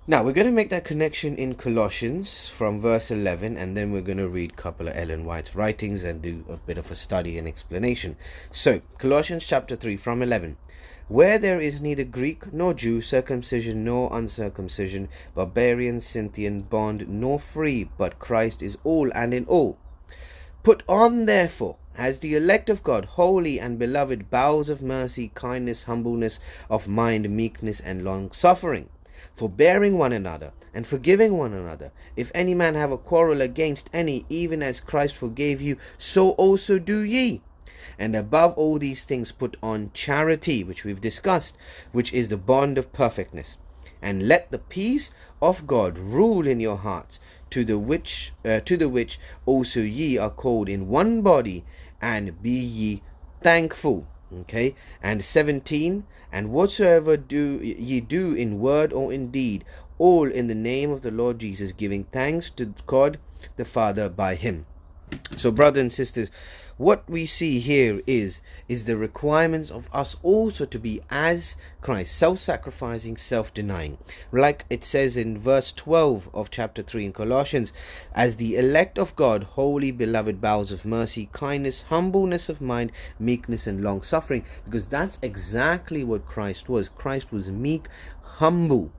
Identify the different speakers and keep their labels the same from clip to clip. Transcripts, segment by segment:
Speaker 1: Now we're going to make that connection in Colossians from verse 11, and then we're going to read a couple of Ellen White's writings and do a bit of a study and explanation. So Colossians chapter 3 from 11. Where there is neither Greek nor Jew, circumcision nor uncircumcision, barbarian, Scythian, bond nor free, but Christ is all and in all. Put on therefore, as the elect of God, holy and beloved, bowels of mercy, kindness, humbleness of mind, meekness, and long-suffering, forbearing one another, and forgiving one another. If any man have a quarrel against any, even as Christ forgave you, so also do ye. And above all these things put on charity, which we've discussed, which is the bond of perfectness. And let the peace of God rule in your hearts, to the which also ye are called in one body, and be ye thankful. Okay, and 17, and whatsoever do ye do in word or in deed, all in the name of the Lord Jesus, giving thanks to God the Father by him. So brothers and sisters, what we see here is the requirements of us also to be as Christ, self-sacrificing, self-denying. Like it says in verse 12 of chapter 3 in Colossians, as the elect of God, holy, beloved, bowels of mercy, kindness, humbleness of mind, meekness, and long-suffering. Because that's exactly what Christ was. Christ was meek, humble.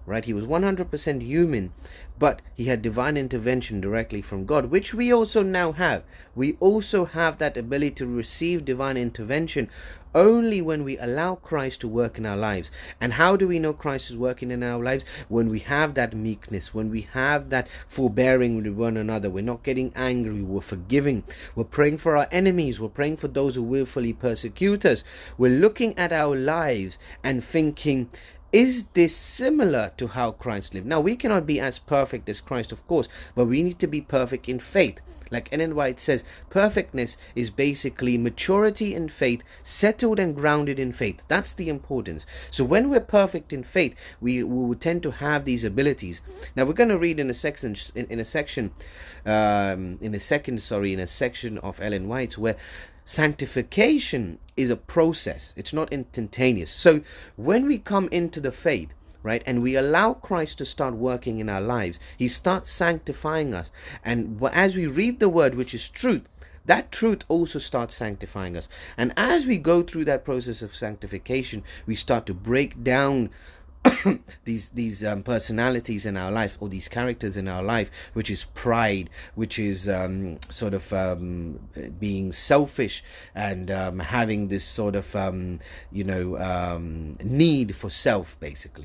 Speaker 1: Right, he was 100% human, but he had divine intervention directly from God, which we also now have. We also have that ability to receive divine intervention only when we allow Christ to work in our lives. And how do we know Christ is working in our lives? When we have that meekness, when we have that forbearing with one another. We're not getting angry, we're forgiving, we're praying for our enemies, we're praying for those who willfully persecute us. We're looking at our lives and thinking, is this similar to how Christ lived? Now, we cannot be as perfect as Christ, of course, but we need to be perfect in faith. Like Ellen White says, perfectness is basically maturity in faith, settled and grounded in faith. That's the importance. So when we're perfect in faith, we will tend to have these abilities. Now, we're going to read in a section of Ellen White's where sanctification is a process. It's not instantaneous. So when we come into the faith, right, and we allow Christ to start working in our lives, he starts sanctifying us. And as we read the word, which is truth, that truth also starts sanctifying us. And as we go through that process of sanctification, we start to break down these personalities in our life, or these characters in our life, which is pride, which is being selfish, and having this sort of need for self, basically.